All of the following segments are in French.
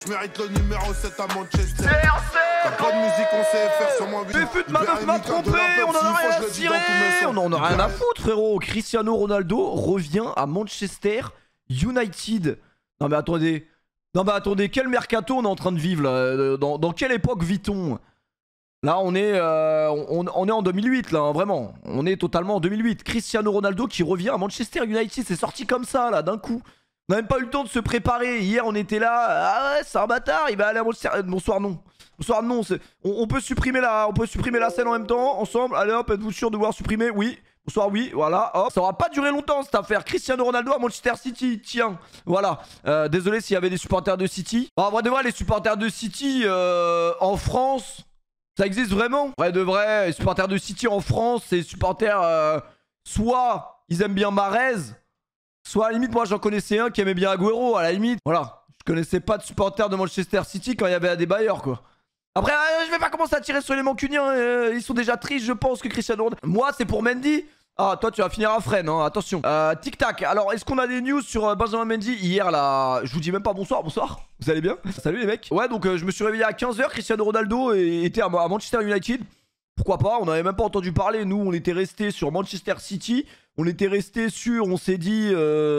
Je mérite le numéro 7 à Manchester. CRC. T'as pas de musique en CFR sur moi. Mais fut ma meuf m'a trompé, on en a rien à cirer. On en a rien à foutre, frérot. Cristiano Ronaldo revient à Manchester United. Non mais attendez. Non mais attendez, quel mercato on est en train de vivre là? Dans quelle époque vit-on? Là on est en 2008 là, hein, vraiment. On est totalement en 2008. Cristiano Ronaldo qui revient à Manchester United. C'est sorti comme ça là, d'un coup. On n'a même pas eu le temps de se préparer. Hier on était là. Ah ouais, c'est un bâtard, il va aller à Manchester. Bonsoir non. Bonsoir non. On peut supprimer la scène en même temps, ensemble. Allez hop, êtes-vous sûr de vouloir supprimer? Oui. Bonsoir, oui, voilà, hop. Ça aura pas duré longtemps cette affaire. Cristiano Ronaldo à Manchester City, tiens. Voilà. Désolé s'il y avait des supporters de City. En vrai de vrai, les supporters de City en France, ça existe vraiment? En vrai de vrai, les supporters de City en France, c'est supporters soit ils aiment bien Mahrez, soit à la limite, moi j'en connaissais un qui aimait bien Agüero, à la limite. Voilà. Je connaissais pas de supporters de Manchester City quand il y avait des bailleurs, quoi. Après, je vais pas commencer à tirer sur les Mancuniens. Ils sont déjà tristes, je pense, que Cristiano Ronaldo. Moi, c'est pour Mendy. Ah, toi, tu vas finir à Fresnes, hein, attention. Tic-tac. Alors, est-ce qu'on a des news sur Benjamin Mendy? Hier, là, je vous dis même pas bonsoir. Bonsoir. Vous allez bien? Salut, les mecs. Ouais, donc, je me suis réveillé à 15h. Cristiano Ronaldo était à Manchester United. Pourquoi pas? On n'avait même pas entendu parler. Nous, on était resté sur Manchester City. On était resté sur, on s'est dit,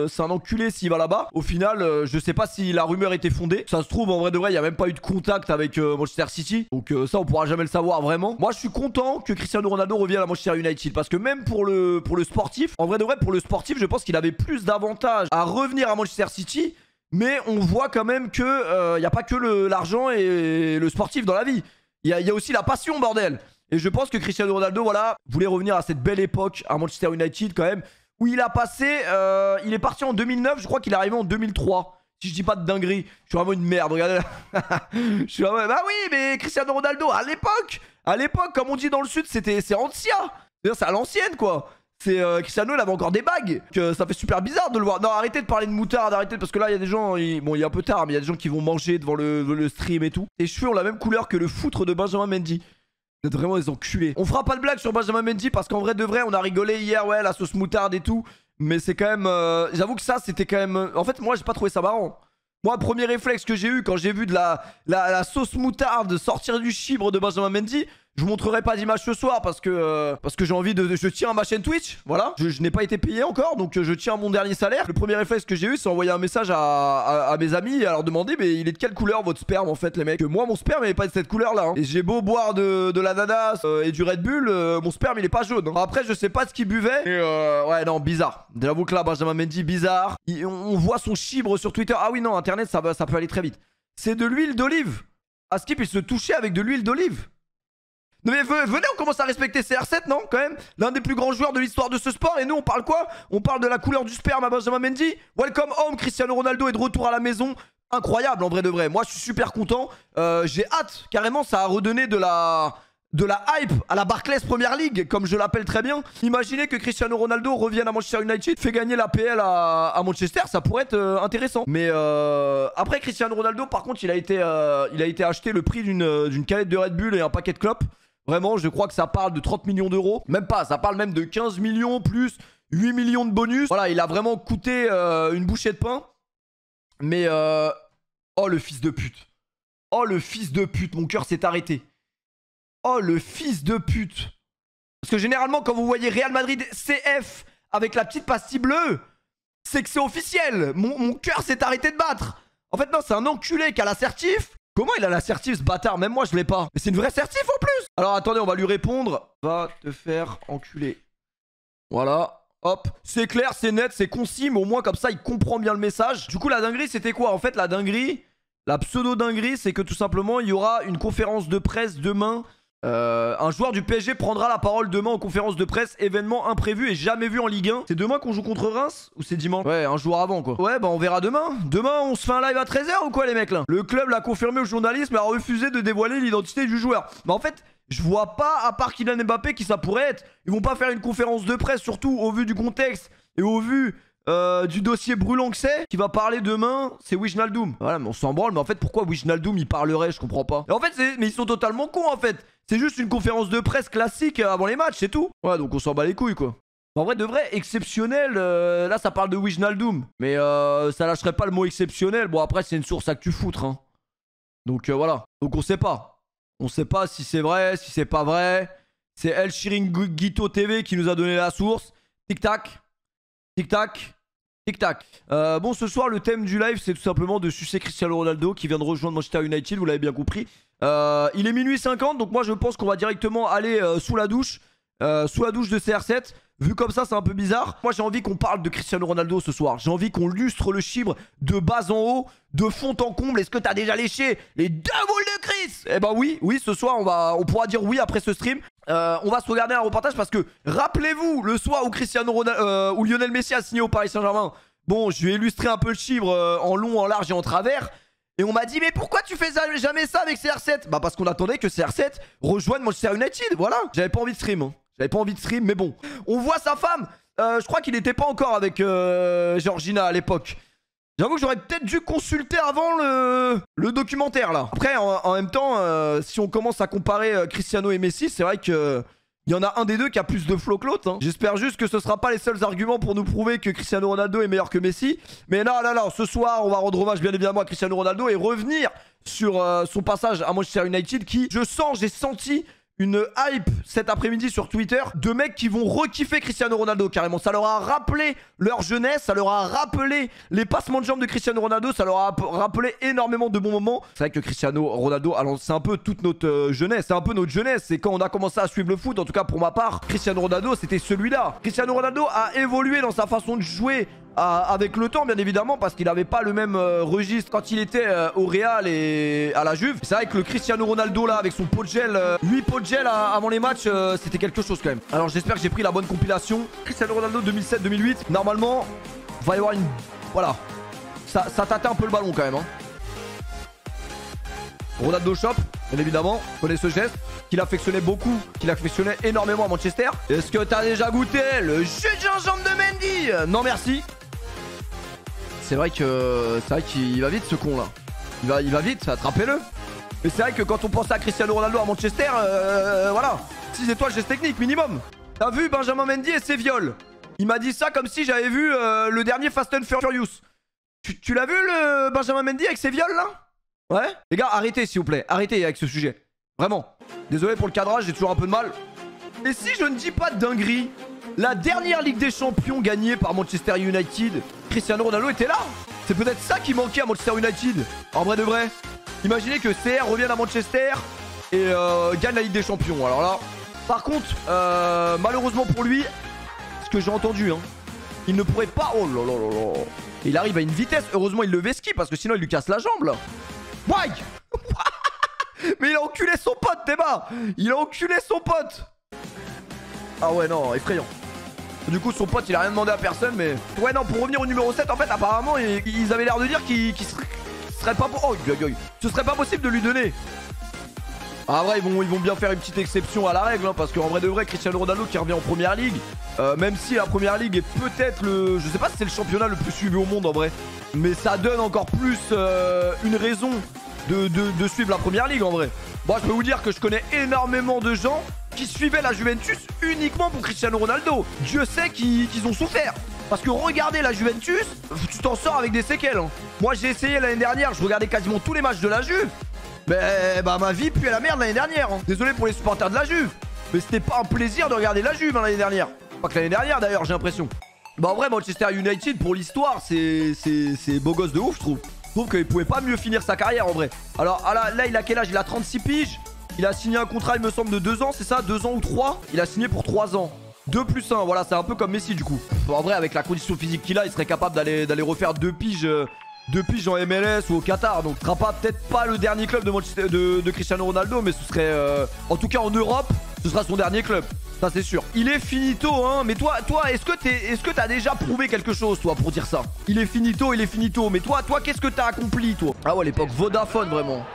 c'est un enculé s'il va là-bas. Au final, je sais pas si la rumeur était fondée. Ça se trouve, en vrai de vrai, il n'y a même pas eu de contact avec Manchester City. Donc ça, on pourra jamais le savoir vraiment. Moi, je suis content que Cristiano Ronaldo revienne à Manchester United. Parce que même pour le sportif, en vrai de vrai, pour le sportif, je pense qu'il avait plus d'avantages à revenir à Manchester City. Mais on voit quand même que il n'y a pas que l'argent et le sportif dans la vie. Il y a aussi la passion, bordel. Et je pense que Cristiano Ronaldo, voilà, voulait revenir à cette belle époque à Manchester United quand même, où il a passé, il est parti en 2009, je crois qu'il est arrivé en 2003. Si je dis pas de dinguerie, je suis vraiment une merde, regardez là. Je suis vraiment, bah oui, mais Cristiano Ronaldo, à l'époque, comme on dit dans le sud, c'est ancien. C'est à l'ancienne, quoi. Cristiano, il avait encore des bagues. Que ça fait super bizarre de le voir. Non, arrêtez de parler de moutarde, arrêtez, parce que là, il y a des gens, bon, il est un peu tard, mais il y a des gens qui vont manger devant le stream et tout. Les cheveux ont la même couleur que le foutre de Benjamin Mendy. Vous êtes vraiment des enculés. On fera pas de blague sur Benjamin Mendy parce qu'en vrai de vrai, on a rigolé hier, ouais, la sauce moutarde et tout. Mais c'est quand même... J'avoue que ça, c'était quand même... En fait, moi, j'ai pas trouvé ça marrant. Moi, premier réflexe que j'ai eu quand j'ai vu de la sauce moutarde sortir du chibre de Benjamin Mendy, je vous montrerai pas d'image ce soir parce que j'ai envie de... Je tiens à ma chaîne Twitch, voilà. Je n'ai pas été payé encore, donc je tiens à mon dernier salaire. Le premier réflexe que j'ai eu, c'est envoyer un message à mes amis et à leur demander, mais il est de quelle couleur votre sperme en fait, les mecs? Que moi, mon sperme, il est pas de cette couleur-là. Hein. Et j'ai beau boire de l'ananas et du Red Bull, mon sperme, il est pas jaune. Hein. Après, je sais pas ce qu'il buvait. Et ouais, non, bizarre. J'avoue que là, Benjamin Mendy, bizarre. On voit son chibre sur Twitter. Ah oui, non, Internet, ça peut aller très vite. C'est de l'huile d'olive. Askip, il se touchait avec de l'huile d'olive. Non mais venez, on commence à respecter CR7, non? Quand même, l'un des plus grands joueurs de l'histoire de ce sport. Et nous, on parle quoi? On parle de la couleur du sperme à Benjamin Mendy. Welcome home, Cristiano Ronaldo est de retour à la maison. Incroyable, en vrai de vrai. Moi, je suis super content. J'ai hâte, carrément, ça a redonné de la hype à la Barclays Premier League, comme je l'appelle très bien. Imaginez que Cristiano Ronaldo revienne à Manchester United, fait gagner la PL à Manchester, ça pourrait être intéressant. Mais après, Cristiano Ronaldo, par contre, il a été acheté le prix d'une canette de Red Bull et un paquet de clopes. Vraiment, je crois que ça parle de 30 millions d'euros. Même pas, ça parle même de 15 millions plus 8 millions de bonus. Voilà, il a vraiment coûté une bouchée de pain. Mais oh, le fils de pute. Oh, le fils de pute, mon cœur s'est arrêté. Oh, le fils de pute. Parce que généralement, quand vous voyez Real Madrid CF avec la petite pastille bleue, c'est que c'est officiel. Mon cœur s'est arrêté de battre. En fait, non, c'est un enculé qui a l'assertif. Comment il a l'assertif, ce bâtard? Même moi, je l'ai pas. Mais c'est une vraie assertif en plus. Alors, attendez, on va lui répondre. Va te faire enculer. Voilà. Hop. C'est clair, c'est net, c'est concis. Mais au moins, comme ça, il comprend bien le message. Du coup, la dinguerie, c'était quoi? En fait, la dinguerie, la pseudo-dinguerie, c'est que tout simplement, il y aura une conférence de presse demain. Un joueur du PSG prendra la parole demain en conférence de presse. Événement imprévu et jamais vu en Ligue 1. C'est demain qu'on joue contre Reims ou c'est dimanche? Ouais, un jour avant quoi. Ouais, bah on verra demain. Demain, on se fait un live à 13h ou quoi les mecs là? Le club l'a confirmé au journaliste mais a refusé de dévoiler l'identité du joueur. Bah en fait, je vois pas, à part Kylian Mbappé, qui ça pourrait être. Ils vont pas faire une conférence de presse, surtout au vu du contexte et au vu du dossier brûlant que c'est, qui va parler demain, c'est Wijnaldum. Voilà, mais on s'en branle, mais en fait, pourquoi Wijnaldum il parlerait? Je comprends pas. Et en fait, mais ils sont totalement cons en fait. C'est juste une conférence de presse classique avant les matchs, c'est tout. Ouais, donc on s'en bat les couilles quoi. En vrai, de vrai, exceptionnel, là ça parle de Wijnaldum. Mais ça lâcherait pas le mot exceptionnel. Bon, après, c'est une source à que tu foutre, hein. Donc voilà. Donc on sait pas. On sait pas si c'est vrai, si c'est pas vrai. C'est El Chiringuito TV qui nous a donné la source. Tic-tac. Tic-tac. Tic-tac. Bon, ce soir, le thème du live, c'est tout simplement de sucer Cristiano Ronaldo qui vient de rejoindre Manchester United, vous l'avez bien compris. Il est minuit 50, donc moi je pense qu'on va directement aller sous la douche de CR7. Vu comme ça, c'est un peu bizarre. Moi, j'ai envie qu'on parle de Cristiano Ronaldo ce soir. J'ai envie qu'on lustre le chibre de bas en haut, de fond en comble. Est-ce que t'as déjà léché les 2 boules de Chris? Eh ben oui, ce soir, on pourra dire oui après ce stream. On va se regarder un reportage parce que, rappelez-vous, le soir où où Lionel Messi a signé au Paris Saint-Germain. Bon, je vais illustrer un peu le chibre en long, en large et en travers. Et on m'a dit, mais pourquoi tu fais jamais ça avec CR7? Bah parce qu'on attendait que CR7 rejoigne Manchester United, voilà. J'avais pas envie de stream, hein. J'avais pas envie de stream, mais bon. On voit sa femme. Je crois qu'il n'était pas encore avec Georgina à l'époque. J'avoue que j'aurais peut-être dû consulter avant le documentaire là. Après, en même temps, si on commence à comparer Cristiano et Messi, c'est vrai que il y en a un des deux qui a plus de flow que l'autre. Hein. J'espère juste que ce sera pas les seuls arguments pour nous prouver que Cristiano Ronaldo est meilleur que Messi. Mais là, ce soir, on va rendre hommage bien évidemment à Cristiano Ronaldo et revenir sur son passage à Manchester United qui, j'ai senti une hype cet après-midi sur Twitter de mecs qui vont re-kiffer Cristiano Ronaldo carrément. Ça leur a rappelé leur jeunesse, ça leur a rappelé les passements de jambes de Cristiano Ronaldo, ça leur a rappelé énormément de bons moments. C'est vrai que Cristiano Ronaldo, alors c'est un peu toute notre jeunesse, c'est un peu notre jeunesse, c'est quand on a commencé à suivre le foot, en tout cas pour ma part, Cristiano Ronaldo c'était celui-là. Cristiano Ronaldo a évolué dans sa façon de jouer avec le temps bien évidemment parce qu'il n'avait pas le même registre quand il était au Real et à la Juve. C'est vrai que le Cristiano Ronaldo là avec son pot de gel, 8 pots de gel avant les matchs, c'était quelque chose quand même. Alors j'espère que j'ai pris la bonne compilation. Cristiano Ronaldo 2007-2008, normalement va y avoir une... Voilà, ça tâtait un peu le ballon quand même hein. Ronaldo Shop, bien évidemment, connaît ce geste qu'il affectionnait beaucoup, qu'il affectionnait énormément à Manchester. Est-ce que t'as déjà goûté le jus de gingembre de Mendy? Non merci. C'est vrai qu'il va vite ce con là. Il va vite, attrapez-le. Mais c'est vrai que quand on pense à Cristiano Ronaldo à Manchester, voilà. 6 étoiles geste technique minimum. T'as vu Benjamin Mendy et ses viols? Il m'a dit ça comme si j'avais vu le dernier Fast and Furious. Tu l'as vu le Benjamin Mendy avec ses viols là? Ouais. Les gars, arrêtez s'il vous plaît. Arrêtez avec ce sujet. Vraiment. Désolé pour le cadrage, j'ai toujours un peu de mal. Et si je ne dis pas de dinguerie, la dernière Ligue des Champions gagnée par Manchester United, Cristiano Ronaldo était là. C'est peut-être ça qui manquait à Manchester United. En vrai de vrai. Imaginez que CR revienne à Manchester et gagne la Ligue des Champions. Alors là, par contre, malheureusement pour lui, ce que j'ai entendu, hein, il ne pourrait pas... Oh là là là là. Il arrive à une vitesse. Heureusement, il le vesquille parce que sinon, il lui casse la jambe là. Why? Mais il a enculé son pote, Théma. Il a enculé son pote. Ah ouais, non, effrayant. Du coup, son pote, il a rien demandé à personne, mais... Ouais, non, pour revenir au numéro 7, en fait, apparemment, ils avaient l'air de dire qu'il serait pas... Oh, ce serait pas possible de lui donner. Ah, vrai, ils vont bien faire une petite exception à la règle, hein, parce qu'en vrai de vrai, Cristiano Ronaldo qui revient en première ligue, même si la première ligue est peut-être le... Je sais pas si c'est le championnat le plus suivi au monde, en vrai. Mais ça donne encore plus une raison de suivre la première ligue, en vrai. Bon, je peux vous dire que je connais énormément de gens qui suivaient la Juventus uniquement pour Cristiano Ronaldo. Dieu sait qu'ils ont souffert. Parce que regardez la Juventus, tu t'en sors avec des séquelles. Hein. Moi, j'ai essayé l'année dernière, je regardais quasiment tous les matchs de la Juve. Mais bah, ma vie pue à la merde l'année dernière. Hein. Désolé pour les supporters de la Juve. Mais c'était pas un plaisir de regarder la Juve hein, l'année dernière. Pas que l'année dernière d'ailleurs, j'ai l'impression. Bah en vrai, Manchester United, pour l'histoire, c'est beau gosse de ouf, je trouve. Je trouve qu'il pouvait pas mieux finir sa carrière en vrai. Alors là, il a quel âge? Il a 36 piges. Il a signé un contrat, il me semble, de 2 ans, c'est ça? 2 ans ou 3? Il a signé pour 3 ans. 2 plus 1, voilà, c'est un peu comme Messi du coup. En vrai, avec la condition physique qu'il a, il serait capable d'aller refaire 2 piges en MLS ou au Qatar. Donc, ce sera peut-être pas le dernier club de Cristiano Ronaldo, mais ce serait, en tout cas en Europe, ce sera son dernier club. Ça, c'est sûr. Il est finito, hein. Mais toi, est-ce que t'as déjà prouvé quelque chose, toi, pour dire ça? Il est finito. Mais toi, qu'est-ce que t'as accompli, toi? Ah ouais, l'époque Vodafone, vraiment.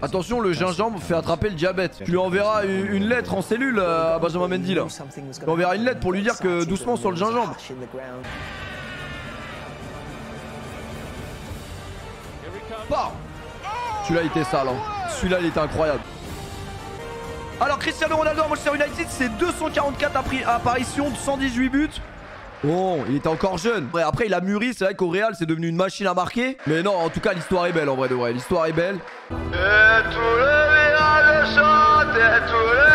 Attention, le gingembre fait attraper le diabète. Tu lui enverras une lettre en cellule à Benjamin Mendy là. Tu lui enverras une lettre pour lui dire que doucement sur le gingembre. Bah, celui-là il était sale. Hein. Celui-là il était incroyable. Alors Cristiano Ronaldo à Manchester United, c'est 244 apparitions, 118 buts. Bon, il était encore jeune. Ouais, après, il a mûri. C'est vrai qu'au Real, c'est devenu une machine à marquer. Mais non, en tout cas, l'histoire est belle en vrai de vrai. L'histoire est belle. Et tout le village chante, et tout le